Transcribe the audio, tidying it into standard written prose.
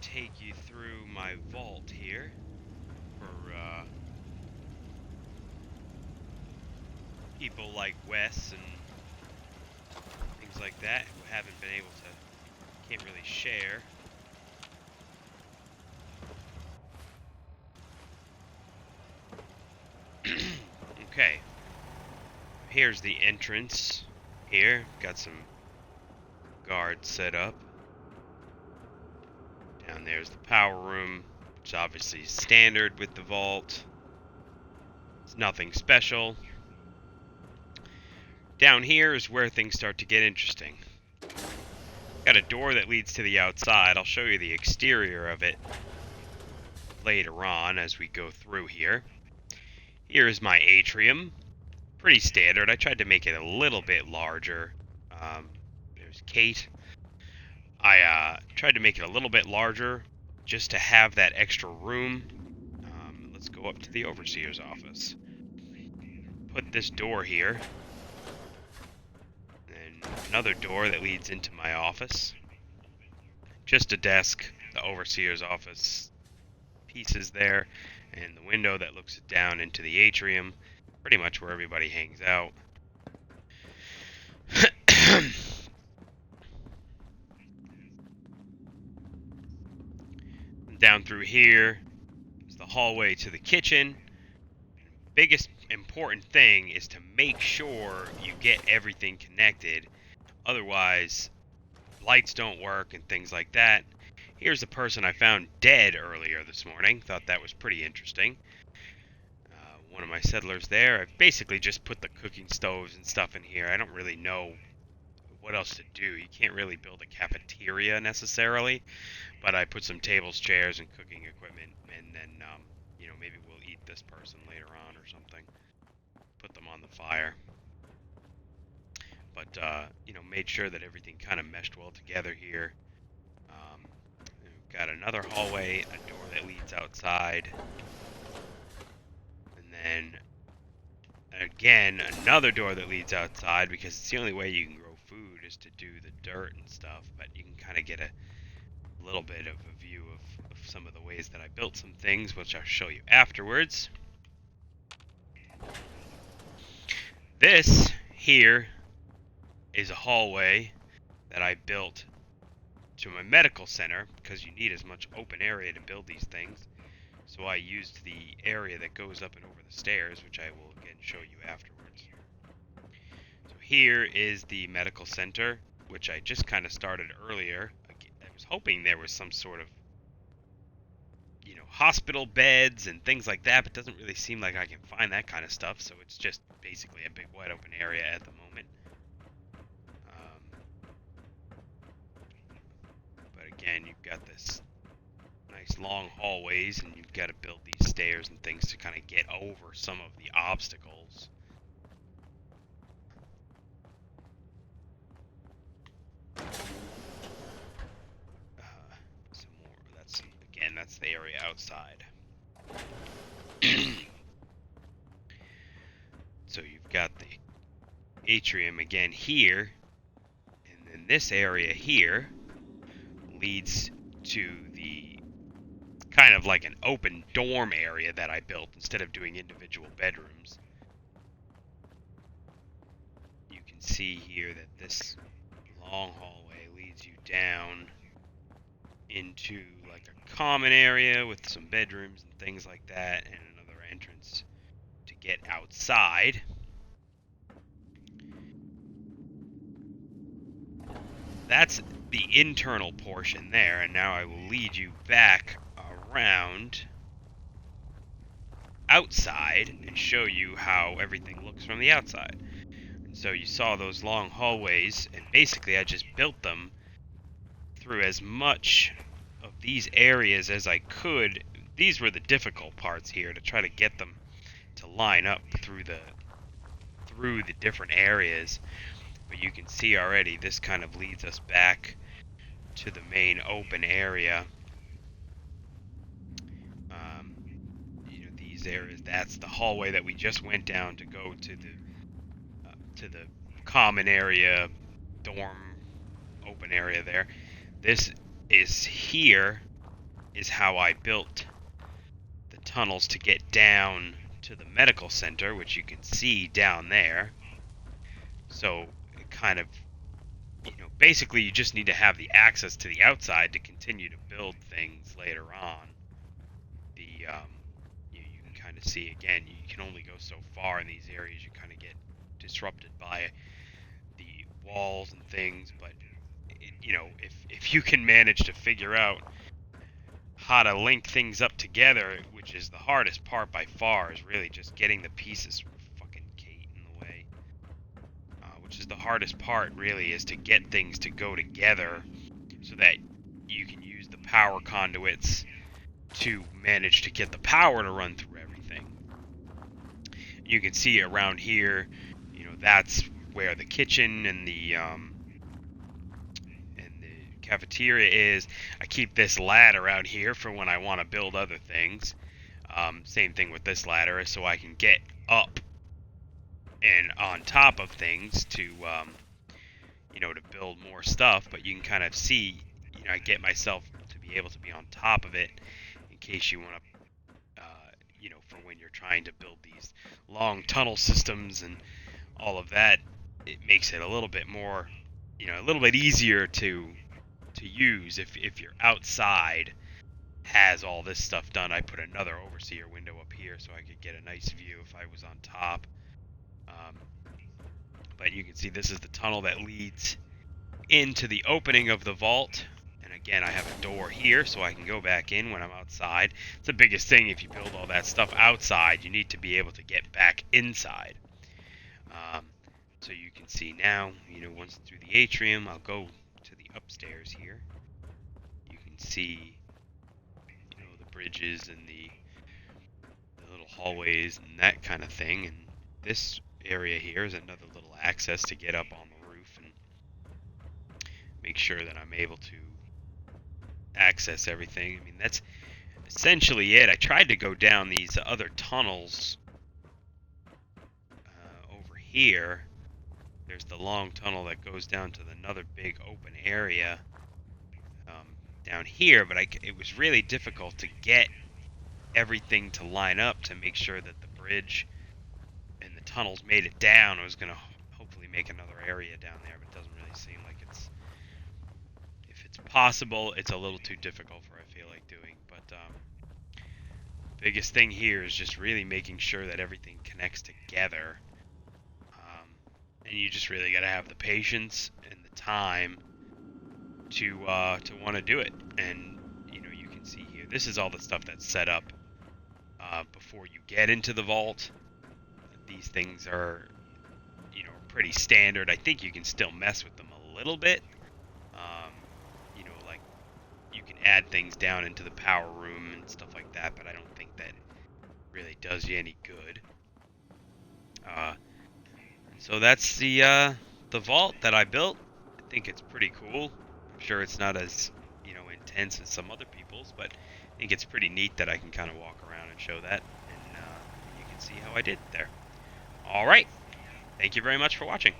take you through my vault here for people like Wes and things like that who haven't been able to, can't really share. Okay, here's the entrance here. Got some guards set up. Down there's the power room, which is obviously standard with the vault. It's nothing special. Down here is where things start to get interesting. Got a door that leads to the outside. I'll show you the exterior of it later on as we go through here. Here's my atrium. Pretty standard. I tried to make it a little bit larger. There's Kate. I tried to make it a little bit larger just to have that extra room. Let's go up to the overseer's office. Put this door here. And another door that leads into my office. Just a desk, the overseer's office pieces there, and the window that looks down into the atrium, pretty much where everybody hangs out. Down through here is the hallway to the kitchen. Biggest important thing is to make sure you get everything connected. Otherwise, lights don't work and things like that. Here's the person I found dead earlier this morning. Thought that was pretty interesting. One of my settlers there. I've basically just put the cooking stoves and stuff in here. I don't really know what else to do. You can't really build a cafeteria necessarily, but I put some tables, chairs, and cooking equipment, and then, maybe we'll eat this person later on or something. Put them on the fire. But, made sure that everything kind of meshed well together here. We've got another hallway, a door that leads outside. And then, again, another door that leads outside, because it's the only way you can grow food is to do the dirt and stuff. But you can kind of get a little bit of a view of some of the ways that I built some things, which I'll show you afterwards. This here is a hallway that I built to my medical center, because you need as much open area to build these things. So I used the area that goes up and over the stairs, which I will again show you afterwards. So here is the medical center, which I just kind of started earlier. I was hoping there was some sort of, hospital beds and things like that, but it doesn't really seem like I can find that kind of stuff, so it's just basically a big wide open area at the moment. But again, you've got this nice long hallways, and you've got to build these stairs and things to kind of get over some of the obstacles. Some more. That's the area outside. So you've got the atrium again here, and then this area here leads to the kind of like an open dorm area that I built instead of doing individual bedrooms. You can see here that this long hallway leads you down into like a common area with some bedrooms and things like that, and another entrance to get outside. That's the internal portion there, and now I will lead you back around outside and show you how everything looks from the outside. And so you saw those long hallways, and basically I just built them through as much of these areas as I could. These were the difficult parts here, to try to get them to line up through the different areas. But you can see already this kind of leads us back to the main open area. These areas, that's the hallway that we just went down to go to the common area, dorm, open area there. This is here is how I built the tunnels to get down to the medical center, which you can see down there. So it kind of, basically you just need to have the access to the outside to continue to build things later on. You can kind of see, again, you can only go so far in these areas. You kind of get disrupted by the walls and things, but if you can manage to figure out how to link things up together, which is the hardest part by far, is really just getting the pieces. Fucking Kate in the way. Which is the hardest part, really, is to get things to go together so that you can use the power conduits to manage to get the power to run through everything. You can see around here, that's where the kitchen and the cafeteria is. I keep this ladder out here for when I want to build other things. Same thing with this ladder, so I can get up and on top of things to to build more stuff. But you can kind of see, I get myself to be able to be on top of it in case you want to, for when you're trying to build these long tunnel systems and all of that. It makes it a little bit more, a little bit easier to use if you're outside. Has all this stuff done. I put another overseer window up here so I could get a nice view if I was on top. But you can see this is the tunnel that leads into the opening of the vault. And again, I have a door here so I can go back in when I'm outside. It's the biggest thing. If you build all that stuff outside, you need to be able to get back inside. So you can see now, once through the atrium, I'll go to the upstairs here. You can see, the bridges and the little hallways and that kind of thing. And this area here is another little access to get up on the roof and make sure that I'm able to access everything. I mean, that's essentially it. I tried to go down these other tunnels over here. There's the long tunnel that goes down to another big open area down here, but it was really difficult to get everything to line up to make sure that the bridge and the tunnels made it down. I was going to hopefully make another area down there, but it doesn't really seem like if it's possible, it's a little too difficult for I feel like doing. But the biggest thing here is just really making sure that everything connects together. And you just really got to have the patience and the time to want to do it. And you can see here, this is all the stuff that's set up before you get into the vault. These things are pretty standard. I think you can still mess with them a little bit. Like you can add things down into the power room and stuff like that, but I don't think that really does you any good. So that's the vault that I built. I think it's pretty cool. I'm sure it's not as intense as some other people's, but I think it's pretty neat that I can kind of walk around and show that, and you can see how I did there. All right. Thank you very much for watching.